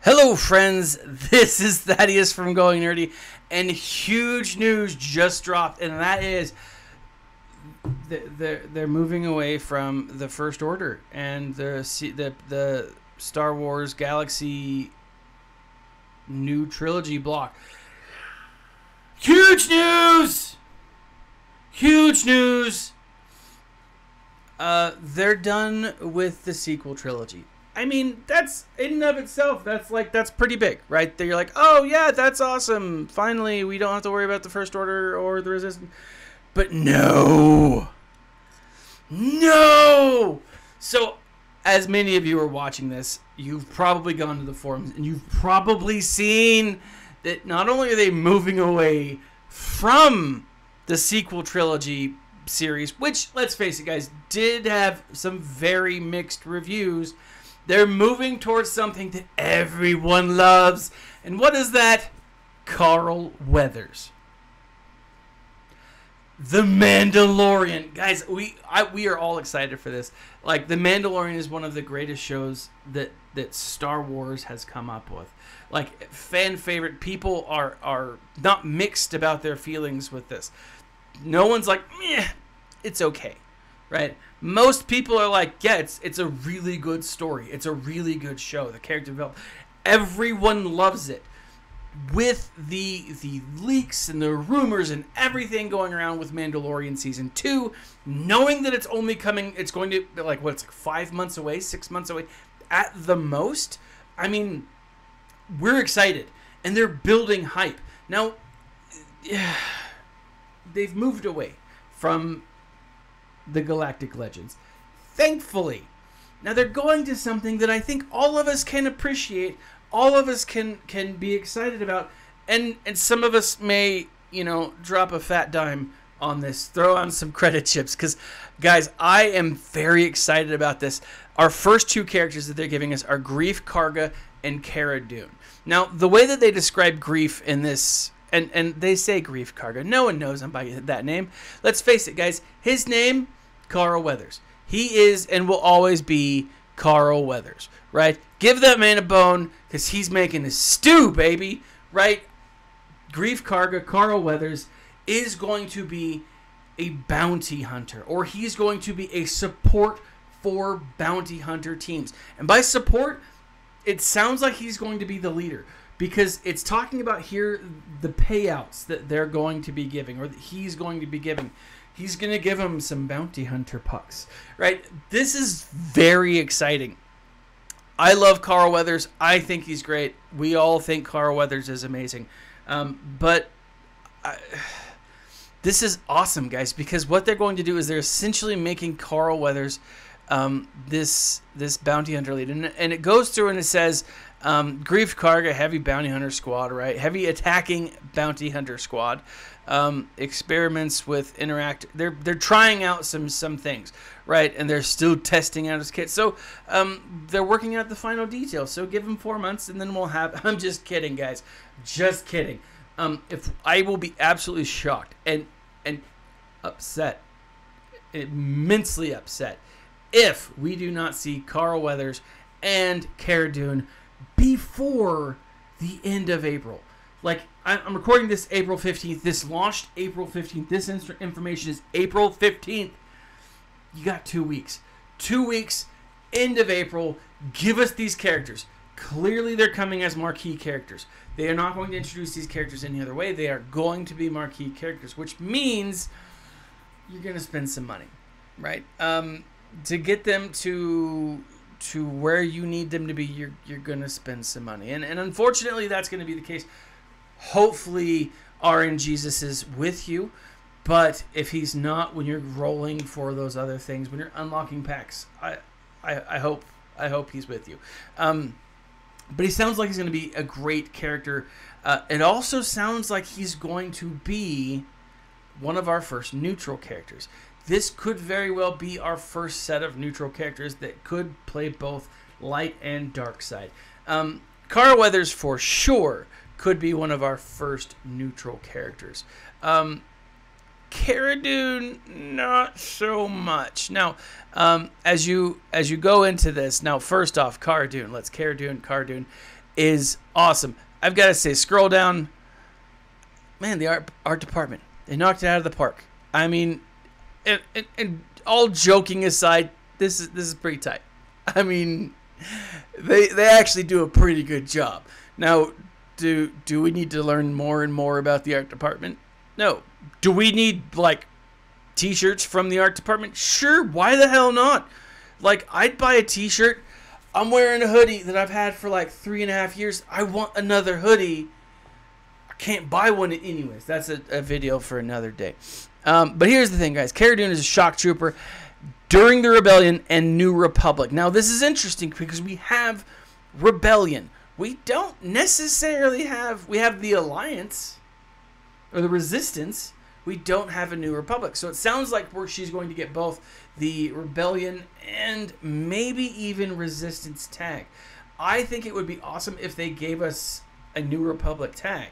Hello friends, this is Thaddeus from Going Nerdy, and huge news just dropped, and that is they're moving away from the First Order and the Star Wars Galaxy new trilogy block. Huge news! Huge news! They're done with the sequel trilogy. I mean, that's in and of itself, that's pretty big, right? You're like, oh yeah, that's awesome. Finally, we don't have to worry about the First Order or the Resistance. But no. No! So, as many of you are watching this, you've probably gone to the forums and you've probably seen that not only are they moving away from the sequel trilogy series, which, let's face it, guys, did have some very mixed reviews. They're moving towards something that everyone loves. And what is that? Carl Weathers. The Mandalorian. Guys, we are all excited for this. Like, The Mandalorian is one of the greatest shows that Star Wars has come up with. Like, fan favorite. People are not mixed about their feelings with this. No one's like, meh, it's okay. Right? Most people are like, yeah, it's a really good story. It's a really good show. The character development. Everyone loves it. With the leaks and the rumors and everything going around with Mandalorian Season 2, knowing that it's only coming, it's going to be like, what, it's like 5 months away, 6 months away at the most. I mean, we're excited. And they're building hype. Now, yeah, they've moved away from the Galactic Legends, thankfully. Now they're going to something that I think all of us can appreciate, all of us can be excited about, and some of us may, you know, drop a fat dime on this, throw on some credit chips, because guys, I am very excited about this. Our first two characters that they're giving us are Greef Karga and Cara Dune. Now, the way that they describe Greef in this, and they say Greef Karga, no one knows him by that name. Let's face it, guys, his name, Carl Weathers. He is and will always be Carl Weathers, right? Give that man a bone, because he's making a stew, baby, right? Greef Karga, Carl Weathers, is going to be a bounty hunter, or he's going to be a support for bounty hunter teams. And by support, it sounds like he's going to be the leader, because it's talking about here the payouts that they're going to be giving, or that he's going to be giving. He's going to give him some bounty hunter pucks, right? This is very exciting. I love Carl Weathers. I think he's great. We all think Carl Weathers is amazing. This is awesome, guys, because what they're going to do is they're essentially making Carl Weathers this bounty hunter lead. And it goes through and it says, Greef Karga, heavy bounty hunter squad, right? Heavy attacking bounty hunter squad. Experiments with interact. They're trying out some things, right? And they're still testing out his kit. So they're working out the final details. So give them 4 months, and then we'll have. I'm just kidding, guys. Just kidding. If I will be absolutely shocked and upset, immensely upset, if we do not see Carl Weathers and Cara Dune before the end of April. Like, I'm recording this April 15th. This launched April 15th. This information is April 15th. You got 2 weeks. 2 weeks, end of April. Give us these characters. Clearly, they're coming as marquee characters. They are not going to introduce these characters any other way. They are going to be marquee characters, which means you're going to spend some money, right? To get them to where you need them to be, you're going to spend some money. And unfortunately, that's going to be the case. Hopefully, RN Jesus is with you. But if he's not, when you're rolling for those other things, when you're unlocking packs, I hope he's with you. But he sounds like he's going to be a great character. It also sounds like he's going to be one of our first neutral characters. This could very well be our first set of neutral characters that could play both light and dark side. Carl Weathers, for sure, could be one of our first neutral characters. Cara Dune, not so much. Now, as you go into this, now first off, Cara Dune. Cara Dune. is awesome. I've got to say, scroll down. Man, the art department, they knocked it out of the park. I mean, and all joking aside, this is pretty tight. I mean, they actually do a pretty good job. Now, do we need to learn more and more about the art department? No. Do we need, like, t-shirts from the art department? Sure, why the hell not? Like, I'd buy a t-shirt. I'm wearing a hoodie that I've had for like 3.5 years. I want another hoodie. I can't buy one anyways. That's a video for another day. But here's the thing, guys. Cara Dune is a shock trooper during the Rebellion and New Republic. Now, this is interesting because we have Rebellion. We don't necessarily have... We have the Alliance or the Resistance. We don't have a New Republic. So it sounds like she's going to get both the Rebellion and maybe even Resistance tag. I think it would be awesome if they gave us a New Republic tag,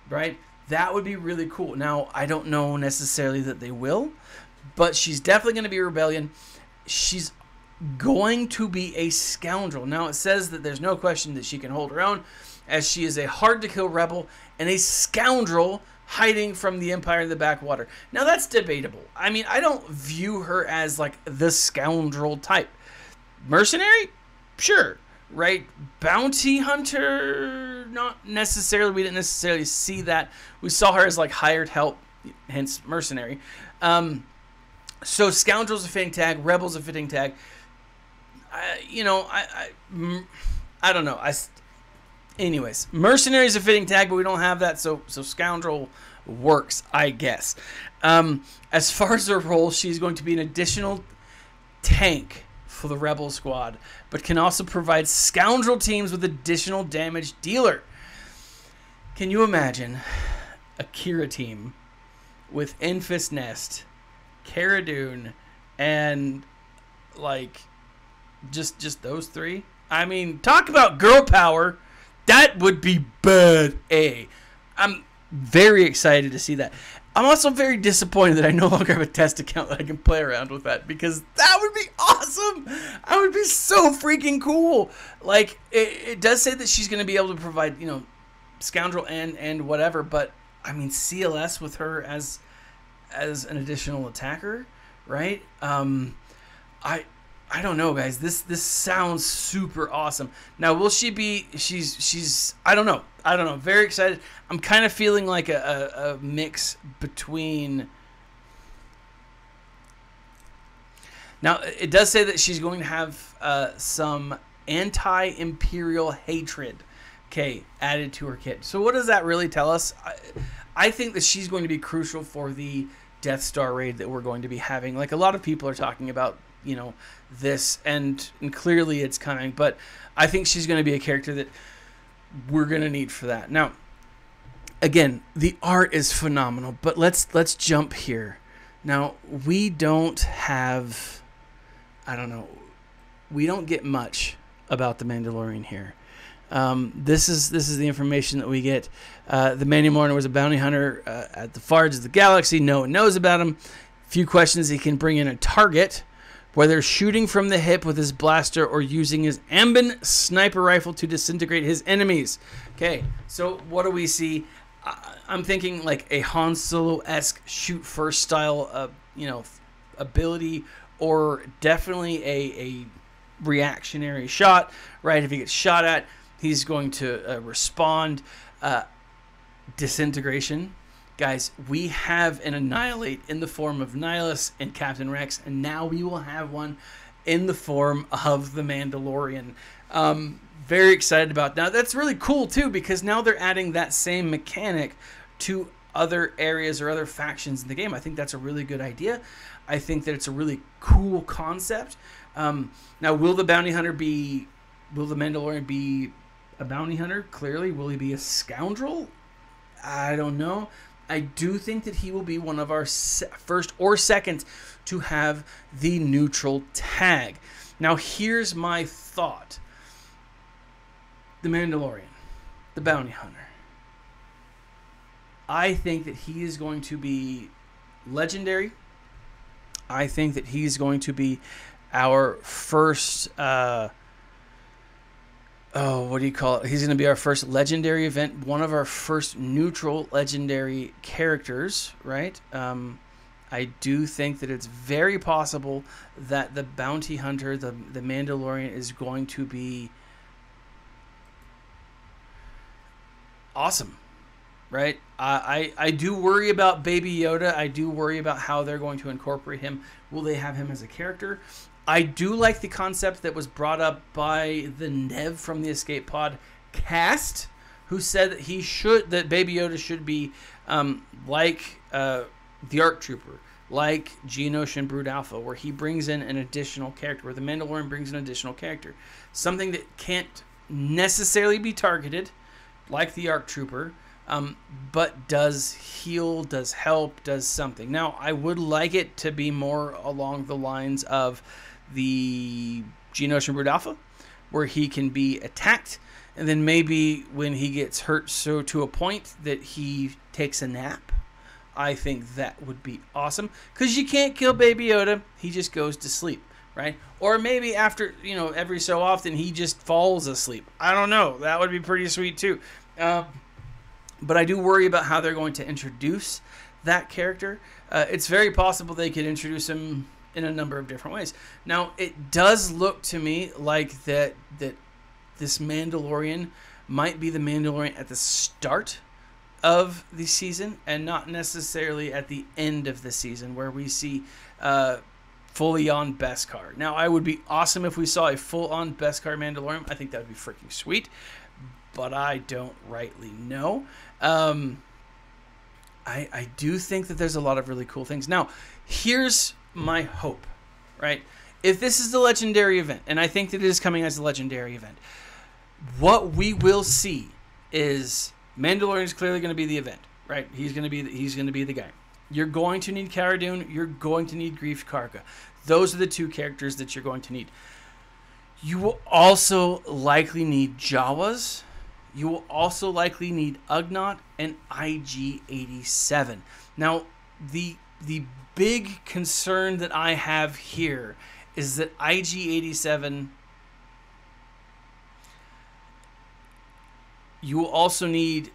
right? That would be really cool. Now, I don't know necessarily that they will, but she's definitely going to be Rebellion. She's going to be a scoundrel. Now, it says that there's no question that she can hold her own, as she is a hard-to-kill rebel and a scoundrel hiding from the Empire in the backwater. Now, that's debatable. I mean, I don't view her as, like, the scoundrel type. Mercenary? Sure. Right? Bounty hunter? Not necessarily. We didn't necessarily see that. We saw her as, like, hired help, hence mercenary. So, scoundrel's a fitting tag. Rebel's a fitting tag. I don't know. Anyways, mercenary is a fitting tag, but we don't have that, so scoundrel works, I guess. As far as her role, she's going to be an additional tank for the Rebel squad, but can also provide scoundrel teams with additional damage dealer. Can you imagine a Kira team with Enfys Nest, Cara Dune, and like just those three? I mean, talk about girl power. That would be bad. I'm very excited to see that. I'm also very disappointed that I no longer have a test account that I can play around with that, because that would be awesome. That would be so freaking cool. Like, it does say that she's going to be able to provide, scoundrel and whatever, but I mean, CLS with her as an additional attacker, right? I don't know, guys. This sounds super awesome. Now, will she be... She's... I don't know. Very excited. I'm kind of feeling like a mix between... Now, it does say that she's going to have some anti-imperial hatred, added to her kit. So what does that really tell us? I think that she's going to be crucial for the Death Star raid that we're going to be having. Like, a lot of people are talking about this, and clearly it's coming, but I think she's going to be a character that we're going to need for that. Now, again, the art is phenomenal, but let's jump here. Now, we don't have, we don't get much about the Mandalorian here. This is the information that we get. The Mandalorian was a bounty hunter at the far edge of the galaxy. No one knows about him. Few questions. He can bring in a target, whether shooting from the hip with his blaster or using his Ambin sniper rifle to disintegrate his enemies. Okay, so what do we see? I'm thinking like a Han Solo-esque shoot first style, ability, or definitely a reactionary shot, right? If he gets shot at, he's going to respond. Disintegration. Guys, we have an Annihilate in the form of Nihilus and Captain Rex, and now we will have one in the form of the Mandalorian. Very excited about that. Now, that's really cool, too, because now they're adding that same mechanic to other areas or other factions in the game. I think that's a really good idea. I think that it's a really cool concept. Now, will the Mandalorian be a bounty hunter? Clearly. Will he be a scoundrel? I don't know. I do think that he will be one of our first or second to have the neutral tag. Now, here's my thought. The Mandalorian, the bounty hunter. I think that he is going to be legendary. I think that he's going to be our first oh, what do you call it? He's going to be our first legendary event, one of our first neutral legendary characters, right? I do think that it's very possible that the bounty hunter, the Mandalorian, is going to be awesome, right? I do worry about Baby Yoda. I do worry about how they're going to incorporate him. Will they have him as a character? I do like the concept that was brought up by the Nev from the Escape Pod cast, who said that Baby Yoda should be like the ARC Trooper, like Geonosian Brood Alpha, where he brings in an additional character, where the Mandalorian brings an additional character. Something that can't necessarily be targeted, like the ARC Trooper, but does heal, does help, does something. Now, I would like it to be more along the lines of the Geonosian Brood Alpha, where he can be attacked, and then maybe when he gets hurt so to a point that he takes a nap. I think that would be awesome, because you can't kill Baby Yoda. He just goes to sleep, right? Or maybe after, every so often he just falls asleep. I don't know. That would be pretty sweet too. But I do worry about how they're going to introduce that character. It's very possible they could introduce him in a number of different ways. Now, it does look to me like that this Mandalorian might be the Mandalorian at the start of the season and not necessarily at the end of the season, where we see fully on Beskar. Now, I would be awesome if we saw a full on Beskar Mandalorian. I think that would be freaking sweet, but I don't rightly know. I do think that there's a lot of really cool things. Now, here's my hope, right? If this is the legendary event, and I think that it is coming as a legendary event, what we will see is Mandalorian is clearly going to be the event, right? He's going to be the guy. You're going to need Cara Dune. You're going to need Greef Karga. Those are the two characters that you're going to need. You will also likely need Jawas. You will also likely need Ugnaught and IG-87. Now, the big concern that I have here is that IG-87, you will also need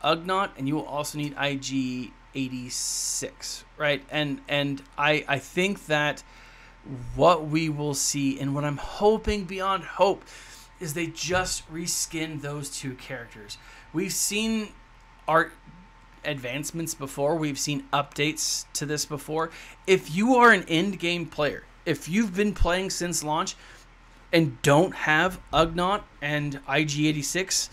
Ugnaught and you will also need IG-86, right? And I think that what we will see, and what I'm hoping beyond hope, is they just reskin those two characters. We've seen art advancements before. We've seen updates to this before. If you are an end game player, if you've been playing since launch and don't have Ugnaught and IG-86,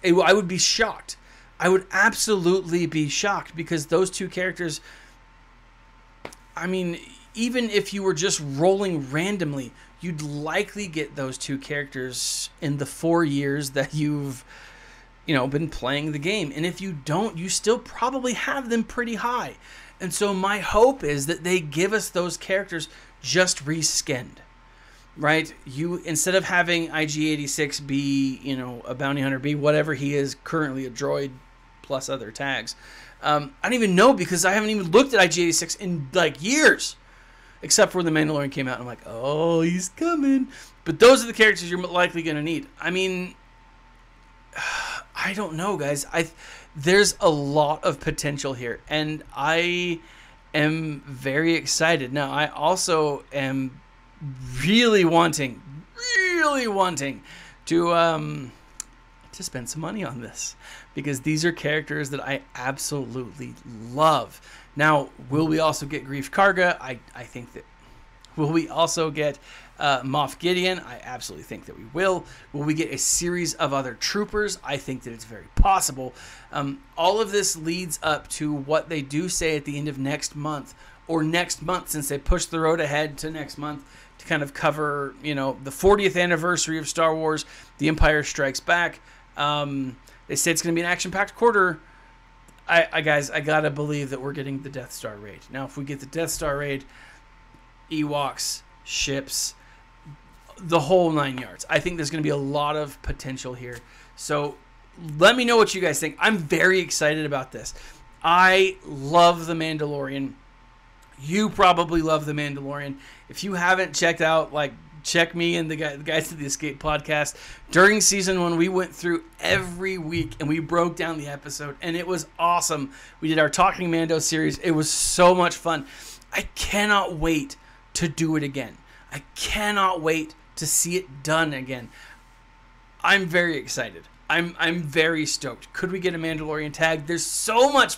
I would be shocked. I would absolutely be shocked, because those two characters, I mean, even if you were just rolling randomly, you'd likely get those two characters in the 4 years that you've been playing the game. And if you don't, you still probably have them pretty high. And so my hope is that they give us those characters just reskinned, right? You, instead of having IG-86 be, a bounty hunter, be whatever he is currently, a droid plus other tags. I don't even know, because I haven't even looked at IG-86 in years, except for when the Mandalorian came out. And I'm like, oh, he's coming. But those are the characters you're likely going to need. I mean, I don't know, guys. There's a lot of potential here, and I am very excited. Now, I also am really wanting to spend some money on this, because these are characters that I absolutely love. Now, will we also get Greef Karga? I think that. Will we also get Moff Gideon? I absolutely think that we will. Will we get a series of other troopers? I think that it's very possible. All of this leads up to what they do say at the end of next month, or next month, since they pushed the road ahead to next month to kind of cover, the 40th anniversary of Star Wars, The Empire Strikes Back. They say it's going to be an action-packed quarter. Guys, I gotta believe that we're getting the Death Star raid. Now, if we get the Death Star raid, Ewoks, ships, the whole 9 yards. I think there's going to be a lot of potential here. So let me know what you guys think. I'm very excited about this. I love The Mandalorian. You probably love The Mandalorian. If you haven't checked out check me and the guys to the Escape podcast. During season 1, we went through every week and we broke down the episode, and it was awesome. We did our Talking Mando series. It was so much fun. I cannot wait to do it again. I cannot wait to see it done again. I'm very excited. I'm very stoked. Could we get a Mandalorian tag? There's so much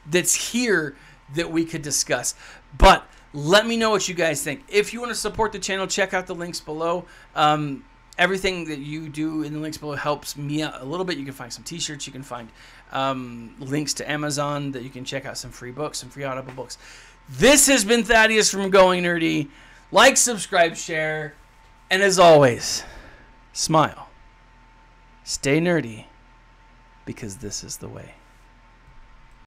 that's here that we could discuss. But let me know what you guys think. If you want to support the channel, check out the links below. Everything that you do in the links below helps me out a little bit. You can find some t-shirts. You can find links to Amazon that you can check out some free books, some free Audible books. This has been Thaddeus from Going Nerdy. Like, subscribe, share, and as always, smile. Stay nerdy, because this is the way.